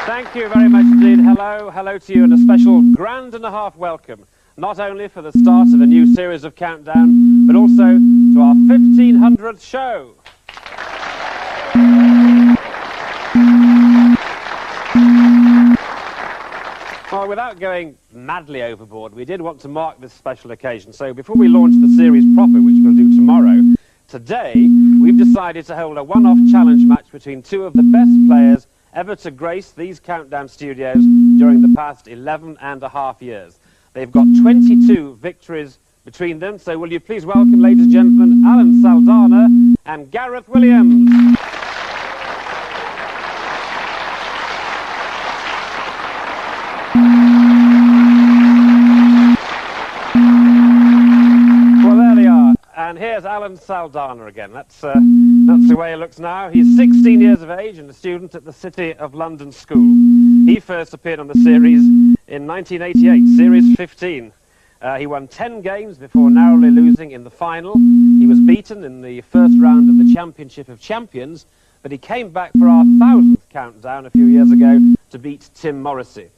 Thank you very much indeed. Hello to you, and a special grand and a half welcome, not only for the start of a new series of Countdown, but also to our 1500th show. Well, without going madly overboard, we did want to mark this special occasion. So before we launch the series proper, which we'll do tomorrow, today we've decided to hold a one-off challenge match between two of the best players ever to grace these Countdown studios during the past 11.5 years. They've got 22 victories between them, so will you please welcome, ladies and gentlemen, Alan Saldana and Gareth Williams. Well, there they are, and here's Alan Saldana again. That's the way he looks now. He's 16 years of age and a student at the City of London School. He first appeared on the series in 1988, Series 15. He won 10 games before narrowly losing in the final. He was beaten in the first round of the Championship of Champions, but he came back for our 1000th Countdown a few years ago to beat Tim Morrissey.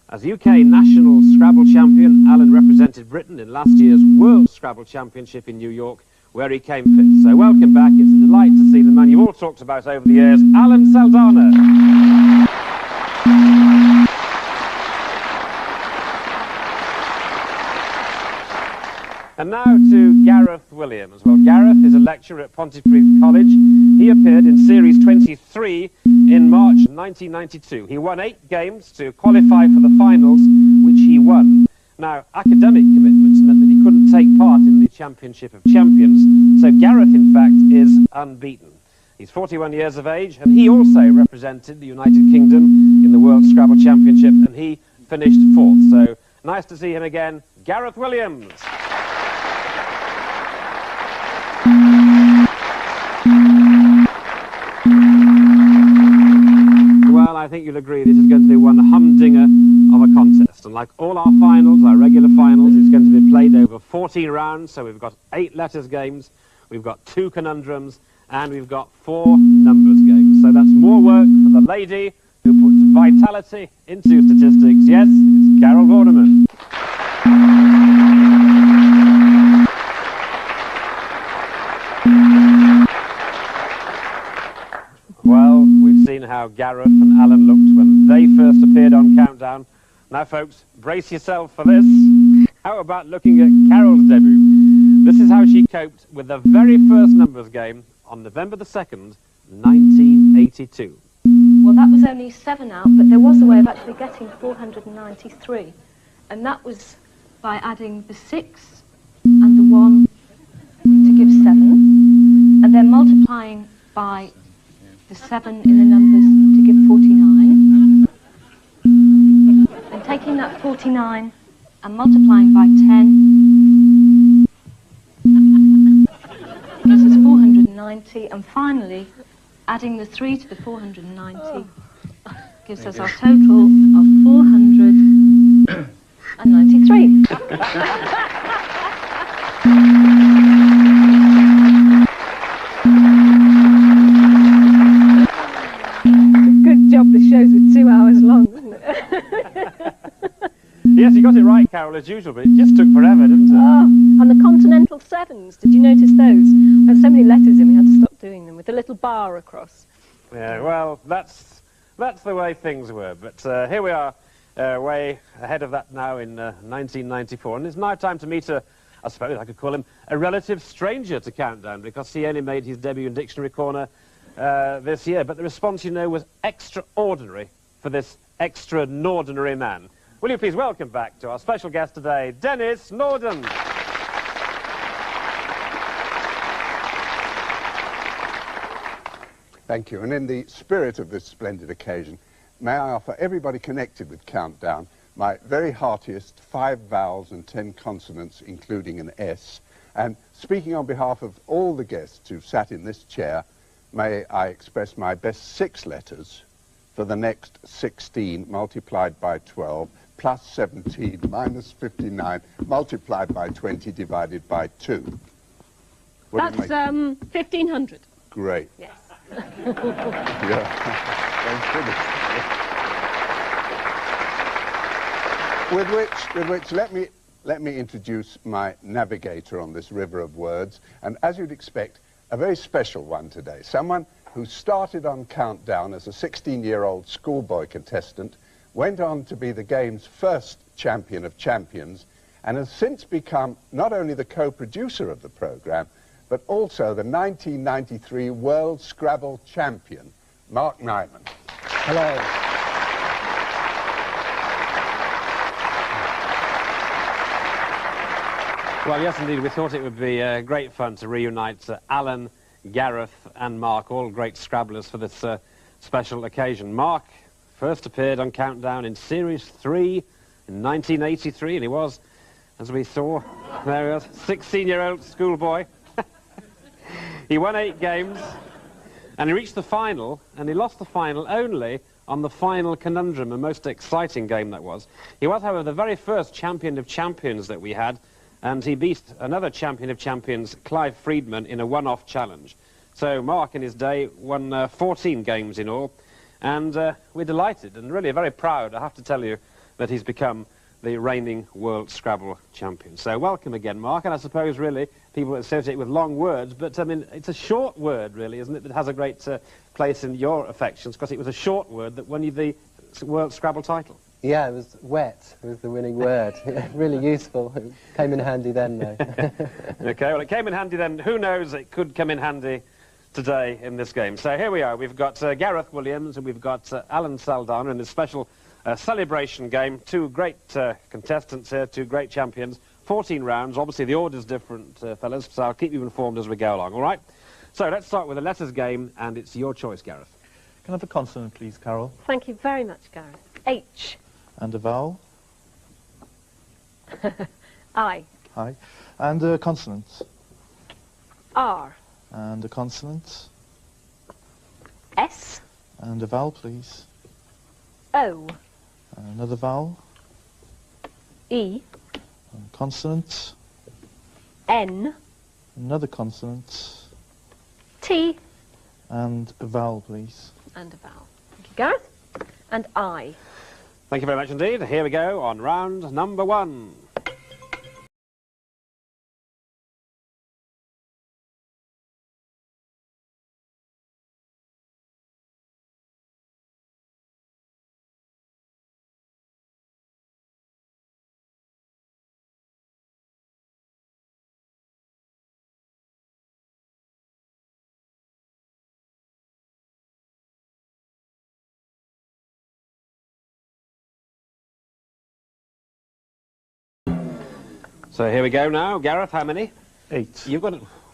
As UK National Scrabble Champion, Alan represented Britain in last year's World Scrabble Championship in New York, where he came fifth. So welcome back. It's a delight to see the man you've all talked about over the years, Alan Saldana. And now to Gareth Williams. Well, Gareth is a lecturer at Pontypridd College. He appeared in Series 23 in March 1992. He won 8 games to qualify for the finals, which he won. Now, academic commitments meant that he couldn't take part in the Championship of Champions, so Gareth, in fact, is unbeaten. He's 41 years of age, and he also represented the United Kingdom in the World Scrabble Championship, and he finished 4th. So, nice to see him again, Gareth Williams. Well, I think you'll agree this is going to be one humdinger of a contest. And like all our finals, our regular finals, it's going to be played over 14 rounds. So we've got 8 letters games, we've got 2 conundrums, and we've got 4 numbers games. So that's more work for the lady who puts vitality into statistics. Yes, it's Carol Vorderman. Well, we've seen how Gareth and Alan looked when they first appeared on Countdown. Now, folks, brace yourself for this. How about looking at Carol's debut? This is how she coped with the very first numbers game on November the 2nd, 1982. Well, that was only 7 out, but there was a way of actually getting 493. And that was by adding the 6 and the 1 to give 7, and then multiplying by the 7 in the numbers to give 49, and taking that 49 and multiplying by 10 gives us 490, and finally adding the 3 to the 490 gives us our total of 493. The shows were 2 hours long, wasn't it? Yes, you got it right, Carol, as usual, but it just took forever, didn't it? Oh, and the continental 7s, did you notice those? There were so many letters in, we had to stop doing them, with a little bar across. Yeah, well, that's the way things were, but here we are, way ahead of that now in 1994, and it's now time to meet I suppose I could call him a relative stranger to Countdown, because he only made his debut in Dictionary Corner this year, but the response, you know, was extraordinary for this extra-ordinary man. Will you please welcome back to our special guest today, Denis Norden. Thank you, and in the spirit of this splendid occasion, may I offer everybody connected with Countdown my very heartiest 5 vowels and 10 consonants, including an S, and speaking on behalf of all the guests who've sat in this chair, may I express my best 6 letters for the next 16 multiplied by 12 plus 17 minus 59 multiplied by 20 divided by 2. What do you That's make? 1,500. Great. Yes. Yeah. With which, let me introduce my navigator on this river of words, and as you'd expect, a very special one today. Someone who started on Countdown as a 16-year-old schoolboy contestant, went on to be the game's first champion of champions, and has since become not only the co-producer of the programme, but also the 1993 World Scrabble champion, Mark Nyman. Hello. Well, yes, indeed. We thought it would be great fun to reunite Alan, Gareth and Mark, all great Scrabblers, for this special occasion. Mark first appeared on Countdown in Series 3 in 1983, and he was, as we saw, there he was, 16-year-old schoolboy. He won 8 games, and he reached the final, and he lost the final only on the final conundrum, a most exciting game that was. He was, however, the very first champion of champions that we had, and he beat another champion of champions, Clive Friedman, in a one-off challenge. So Mark, in his day, won 14 games in all, and we're delighted and really very proud, I have to tell you, that he's become the reigning World Scrabble champion. So welcome again, Mark, and I suppose, really, people associate it with long words, but, I mean, it's a short word, really, isn't it, that has a great place in your affections, because it was a short word that won you the World Scrabble title. Yeah, it was wet. It was the winning word. Really useful. It came in handy then, though. OK, well, it came in handy then. Who knows, it could come in handy today in this game. So here we are. We've got Gareth Williams and we've got Alan Saldana in this special celebration game. 2 great contestants here, 2 great champions. 14 rounds. Obviously, the order's different, fellas, so I'll keep you informed as we go along, all right? So let's start with the letters game, and it's your choice, Gareth. Can I have a consonant, please, Carol? Thank you very much, Gareth. H. And a vowel? I. Hi. And a consonant? R. And a consonant? S. And a vowel, please. O. Another vowel? E. And a consonant? N. Another consonant? T. And a vowel, please. And a vowel. Thank you, Gareth. And I. Thank you very much indeed. Here we go on round number 1. So here we go now. Gareth, how many? 8. You've got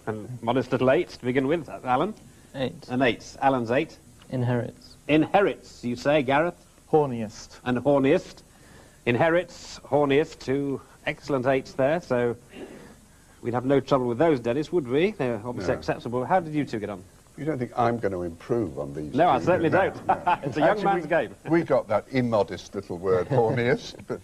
a modest little 8 to begin with. Alan? 8. An 8. Alan's 8. Inherits. Inherits, you say, Gareth? Horniest. And horniest. Inherits, horniest, 2 excellent 8s there, so we'd have no trouble with those, Dennis, would we? They're obviously acceptable. How did you 2 get on? You don't think I'm going to improve on these? No, I two, certainly do you? don't. No. It's a young man's game. We got that immodest little word, horniest, but,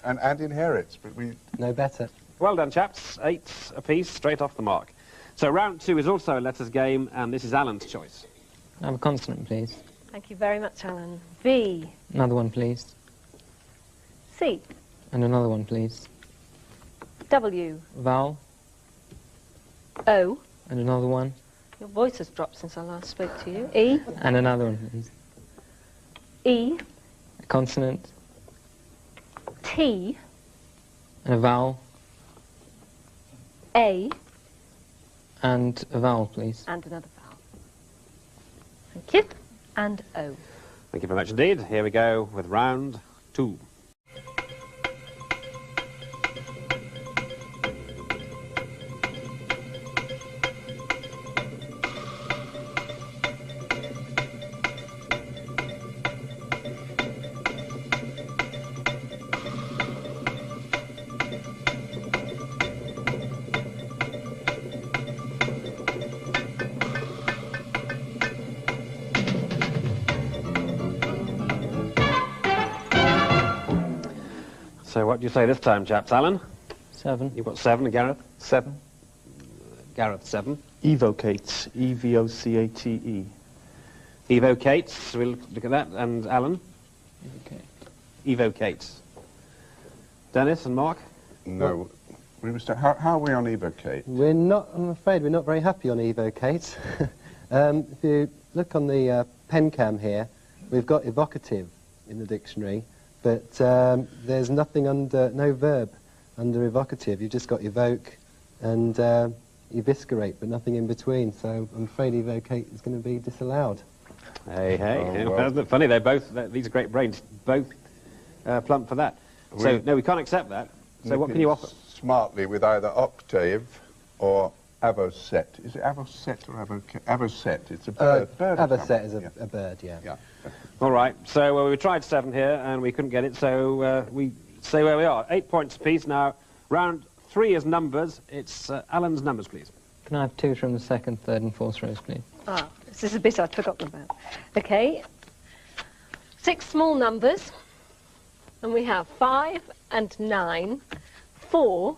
and inherits, but we... No better. Well done, chaps. 8 apiece, straight off the mark. So round 2 is also a letters game, and this is Alan's choice. I have a consonant, please. Thank you very much, Alan. V. Another one, please. C. And another one, please. W. Vowel. O. And another one. Your voice has dropped since I last spoke to you. E. And another one, please. E. A consonant. T. And a vowel. A. And a vowel, please. And another vowel. Thank you. And O. Thank you very much indeed. Here we go with round 2. So what do you say this time, chaps? Alan? 7. You've got 7. Gareth? 7. Gareth, 7. Evocate. E-V-O-C-A-T-E. Evocates. We'll look at that. And Alan? Okay. Evocates. Dennis and Mark? No. How are we on evocate? We're not, I'm afraid we're not very happy on evocate. If you look on the pen cam here, we've got evocative in the dictionary, but there's nothing under, no verb under evocative. You've just got evoke and eviscerate, but nothing in between, so I'm afraid evocate is going to be disallowed. Hey, hey. Oh, well. Isn't it funny? These are great brains. Both plump for that. So, no, we can't accept that. So what can you offer? Smartly with either octave or avocet. Is it avocet or avocet? Avocet. It's a bird. Avocet is a bird, yeah. Yeah. All right. So we tried 7 here and we couldn't get it. So we stay where we are. 8 points apiece. Now, round 3 is numbers. It's Alan's numbers, please. Can I have 2 from the 2nd, 3rd and 4th rows, please? Ah, this is a bit I'd forgotten about. Okay. 6 small numbers. And we have 5 and 9, 4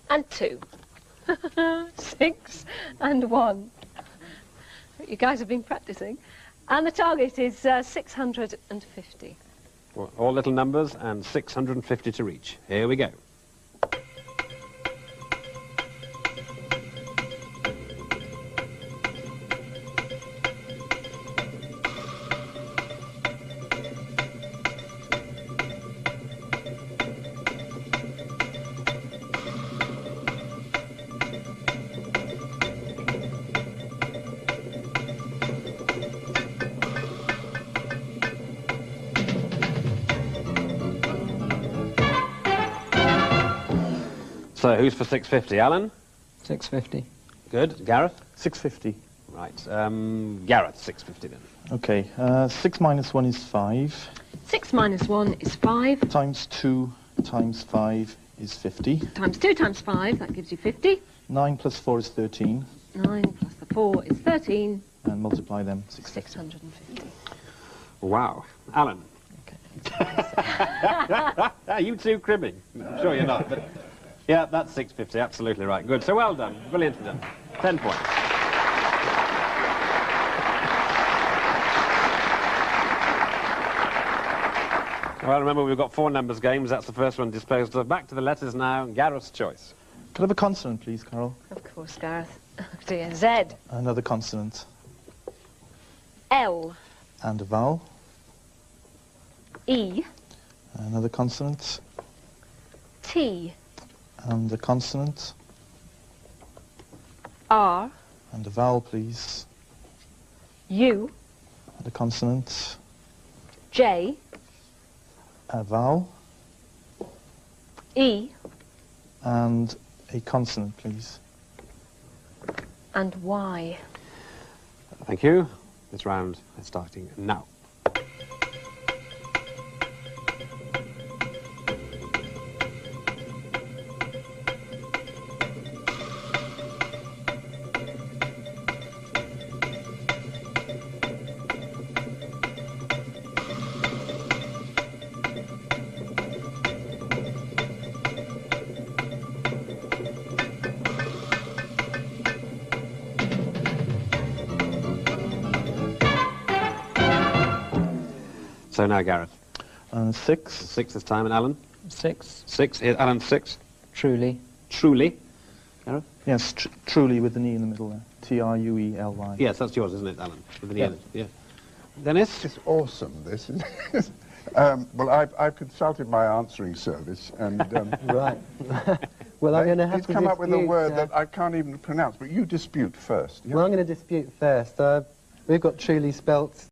and 2. 6 and 1. You guys have been practicing. And the target is 650. Well, all little numbers and 650 to reach. Here we go. So who's for 650? Alan? 650. Good. Gareth? 650. Right. Gareth, 650 then. Okay. 6 minus 1 is 5. 6 minus 1 is 5. Times 2 times 5 is 50. Times 2 times 5, that gives you 50. 9 plus 4 is 13. 9 plus the 4 is 13. And multiply them. 650. Wow. Alan? Okay. You two cribbing? I'm sure you're not. But yeah, that's 650. Absolutely right. Good. So well done. Brilliantly done. 10 points. Well, remember, we've got 4 numbers games. That's the first one disposed of. Back to the letters now. Gareth's choice. Could I have a consonant, please, Carol? Of course, Gareth. Oh dear. Z. Another consonant. L. And a vowel. E. Another consonant. T. And a consonant. R. And a vowel, please. U. And a consonant. J. A vowel. E. And a consonant, please. And Y. Thank you. This round is starting now. So now, Gareth. 6. 6 this time, and Alan? 6. 6. Here's Alan, 6. Truly. Truly. Gareth? Yes, truly with an E in the middle there. T-R-U-E-L-Y. Yes, that's yours, isn't it, Alan? With the end. Yeah. Dennis? It's awesome, this. Well, I've consulted my answering service, and Right. Well, I'm going to have he's to come up with a dispute, word that I can't even pronounce, but you dispute first. Yeah? Well, I'm going to dispute first. We've got truly spelt